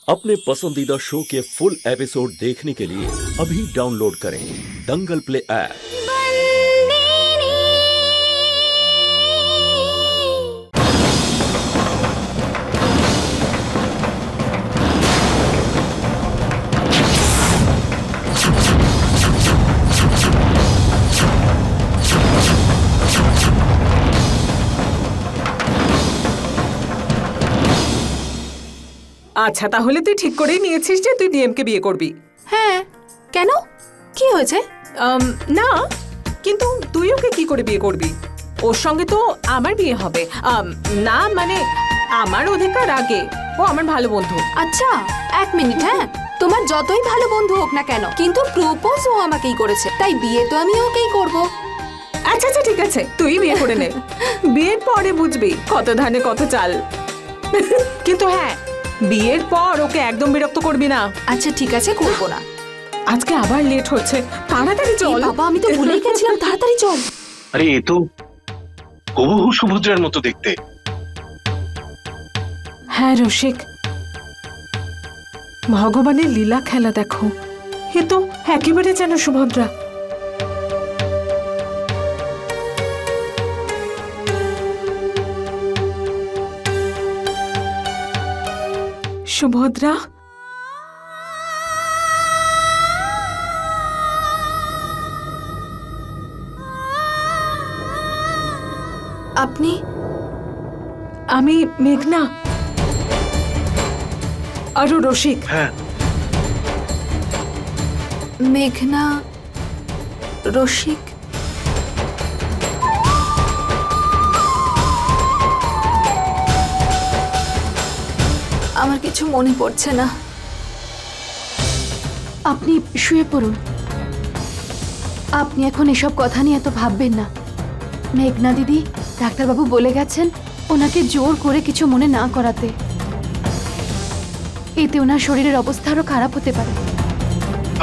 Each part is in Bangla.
अपने पसंदीदा शो के फुल एपिसोड देखने के लिए अभी डाउनलोड करें दंगल प्ले ऐप। আচ্ছা, তাহলে তুই ঠিক করেই নিয়েছিস যে তুই ডিএম কে বিয়ে করবি। হ্যাঁ, কেন? কি হয়েছে? না, কিন্তু তুই ওকে কি করে বিয়ে করবি? ওর সঙ্গে তো আমার বিয়ে হবে। না মানে আমার অধিকার আগে, ও আমার ভালো বন্ধু। আচ্ছা, এক মিনিট। হ্যাঁ, তোমার যতই ভালো বন্ধু হোক না কেন, কিন্তু প্রপোজ ও আমাকেই করেছে, তাই বিয়ে তো আমি ওকেই করব। আচ্ছা আচ্ছা, ঠিক আছে, তুই বিয়ে করে নে। বিয়ের পরে বুঝবি কত ধানে কত চাল। কিন্তু হ্যাঁ, বিয়ের পর ওকে একদম বিরক্ত করবি না। আচ্ছা ঠিক আছে, করব না। আজকে আবার লেট হচ্ছে, তাড়াতাড়ি চল। বাবা, আমি তো ভুলেই গেছিলাম, তাড়াতাড়ি চল। আরে এ তো হুবহু সুভদ্রার মতো দেখতে। হ্যাঁ রসিক, ভগবানের লীলা খেলা দেখো, এ তো একেবারে যেন সুভদ্রা। সুভদ্রা, আপনি? আমি মেঘনা। আরো রসিক। হ্যাঁ, মেঘনা, রসিক। আমার কিছু মনে পড়ছে না। আপনি শুয়ে পড়ুন। আপনি এখন এসব কথা নিয়ে এত ভাববেন না। মেঘনা দিদি, ডাক্তারবাবু বলে গেছেন ওনাকে জোর করে কিছু মনে না করাতে। এতে ওনার শরীরের অবস্থা আরো খারাপ হতে পারে।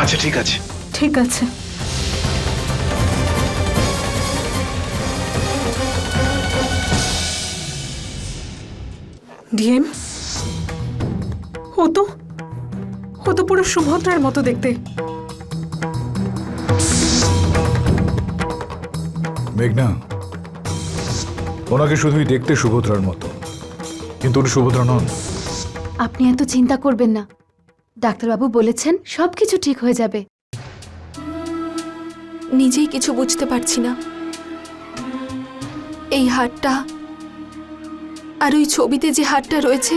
আচ্ছা ঠিক আছে। ঠিক আছে। ডিএম, ও তো পুরো সুভদ্রার মতো দেখতে। মেঘনা, ওনাকে শুধুই দেখতে সুভদ্রার মতো, কিন্তু উনি সুভদ্রা নন। আপনি এত চিন্তা করবেন না, ডাক্তারবাবু বলেছেন সবকিছু ঠিক হয়ে যাবে। নিজেই কিছু বুঝতে পারছি না। এই হাড়টা আর ওই ছবিতে যে হাড়টা রয়েছে,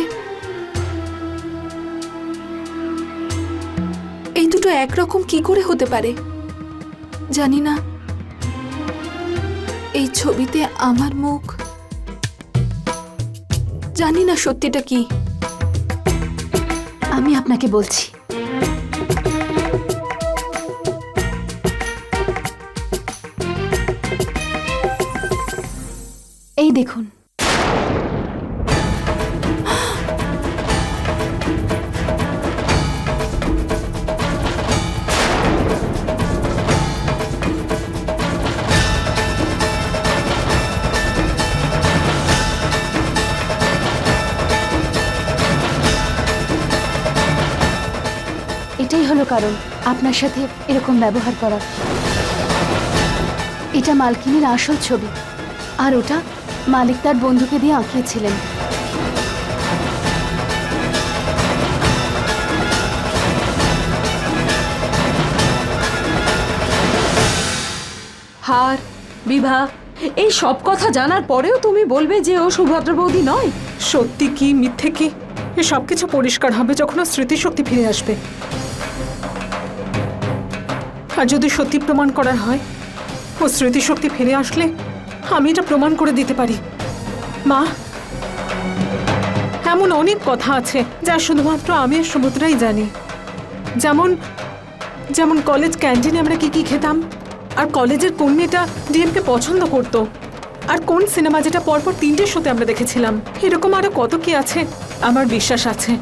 এই দুটো একরকম কি করে হতে পারে জানি না। এই ছবিতে আমার মুখ, জানি না সত্যিটা কি। আমি আপনাকে বলছি। এই দেখুন, এটাই হলো কারণ আপনার সাথে এরকম ব্যবহার করার। এটা মালকিনীর আসল ছবি, আর ওটা মালিক তার বন্ধুকে দিয়ে আঁকিয়েছিলেন। হার, বিবাহ, এই সব কথা জানার পরেও তুমি বলবে যে ও সুভদ্রা বৌদি নয়? সত্যি কি মিথ্যে কি, এ সবকিছু পরিষ্কার হবে যখন ওর স্মৃতিশক্তি ফিরে আসবে। আর যদি সত্যি প্রমাণ করার হয়, ও স্মৃতিশক্তি ফিরে আসলে আমি এটা প্রমাণ করে দিতে পারি। মা, এমন অনেক কথা আছে যা শুধুমাত্র আমি আর সুভদ্রাই জানি। যেমন যেমন কলেজ ক্যান্টিনে আমরা কি কি খেতাম, আর কলেজের কোন মেয়েটা ডিএমকে পছন্দ করতো, আর কোন সিনেমা যেটা পরপর 3টে শোতে আমরা দেখেছিলাম। এরকম আরো কত কি আছে। আমার বিশ্বাস আছে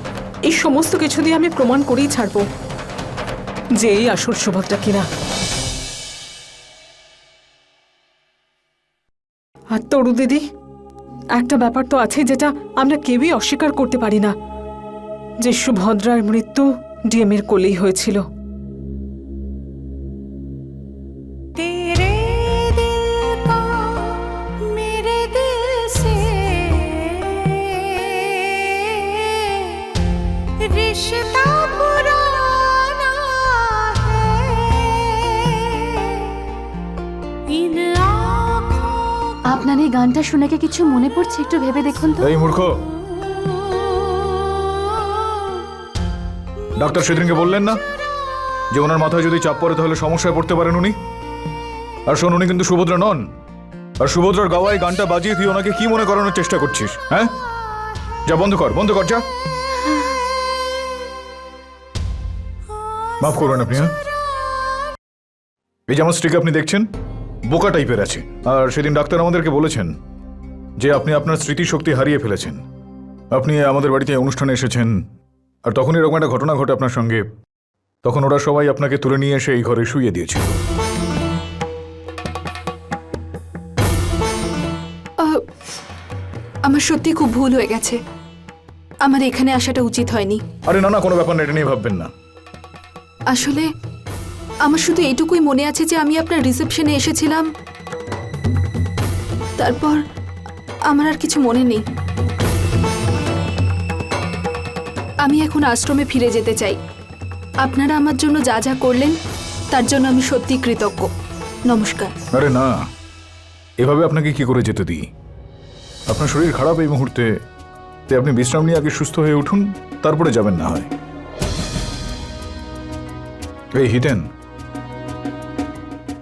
এই সমস্ত কিছু দিয়ে আমি প্রমাণ করেই ছাড়বো যে এই আসল সুভদ্রা কিনা। আর তরু দিদি, একটা ব্যাপার তো আছে যেটা আমরা কেউই অস্বীকার করতে পারি না। যে সুভদ্রার মৃত্যু ডিএম এর কোলেই হয়েছিল। আপনার এই গানটা শুনে কি কিছু মনে পড়ছে? একটু ভেবে দেখুন তো। এই মূর্খ, ডাক্তার সেদিনকে বললেন না যে ওনার মাথায় যদি চাপ পড়ে তাহলে সমস্যায় পড়তে পারেন উনি? আর শোন, উনি কিন্তু সুভদ্রা নন। আর সুভদ্রার গাওয়া এই গানটা বাজিয়ে তুই ওনাকে কি মনে করানোর চেষ্টা করছিস? হ্যাঁ, যা বন্ধ কর, বন্ধ কর, যা। মাফ করবেন আপনি। হ্যাঁ, এই যে আমার স্ত্রীকে আপনি দেখছেন, বোকা টাইপের আছে। আর সেদিন ডাক্তার আমাদেরকে বলেছেন যে আপনি আপনার স্মৃতিশক্তি হারিয়ে ফেলেছেন। আপনি আমাদের বাড়িতে অনুষ্ঠানে এসেছেন, আর তখন এরকম একটা ঘটনা ঘটে আপনার সঙ্গে। তখন ওরা সবাই আপনাকে তুলে নিয়ে এসে এই ঘরে শুইয়ে দিয়েছিল। আমার সত্যি খুব ভুল হয়ে গেছে। আমার এখানে আসাটা উচিত হয়নি। আরে না না, কোনো ব্যাপার না, এটা নিয়ে ভাববেন না। আসলে আমার শুধু এইটুকুই মনে আছে যে আমি আপনার রিসেপশনে এসেছিলাম, তারপর আমার আর কিছু মনে নেই। আমি এখন আশ্রমে ফিরে যেতে চাই। আপনারা আমার জন্য যা যা করলেন তার জন্য আমি সত্যি কৃতজ্ঞ। নমস্কার। আরে না, এভাবে আপনাকে কি করে যেতে দিই? আপনার শরীর খারাপ এই মুহূর্তে, তাই আপনি বিশ্রাম নিয়ে আগে সুস্থ হয়ে উঠুন, তারপরে যাবেন না হয়। এই হিতেন,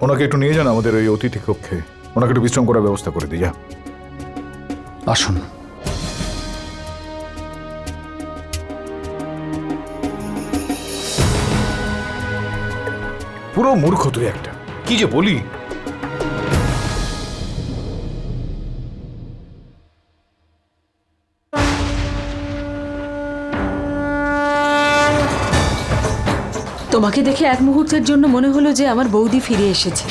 ওনাকে একটু নিয়ে যান আমাদের ওই অতিথি কক্ষে। ওনাকে একটু বিশ্রাম করার ব্যবস্থা করে দিই। যা, আসুন। পুরো মূর্খ তুই একটা, কি যে বলি। তোমাকে দেখে এক মুহূর্তের জন্য মনে হলো যে আমার বৌদি ফিরে এসেছে।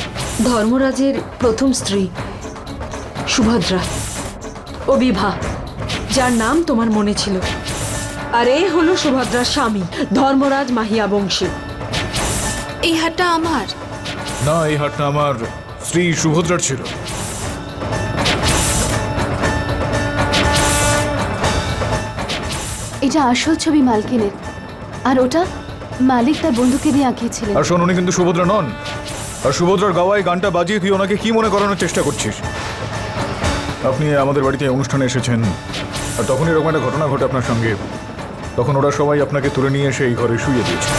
ধর্মরাজের প্রথম স্ত্রী সুভদ্রা ও বিভা, যার নাম তোমার মনে ছিল। আর এ হলো সুভদ্রার স্বামী ধর্মরাজ মাহিয়া বংশী। এই হারটা আমার না, এই হাটটা আমার স্ত্রী সুভদ্রার ছিল। এটা আসল ছবি মালকিনের, আর ওটা মালিক তার বন্ধুকে দিয়ে আঁকিয়েছিলেন। আর শোন, উনি কিন্তু সুভদ্রা নন। আর সুভদ্রার গাওয়া এই গানটা বাজিয়ে তুই ওনাকে কি মনে করানোর চেষ্টা করছিস? আপনি আমাদের বাড়িতে অনুষ্ঠানে এসেছেন, আর তখন এরকম একটা ঘটনা ঘটে আপনার সঙ্গে। তখন ওরা সবাই আপনাকে তুলে নিয়ে এসে এই ঘরে শুইয়ে দিয়েছে।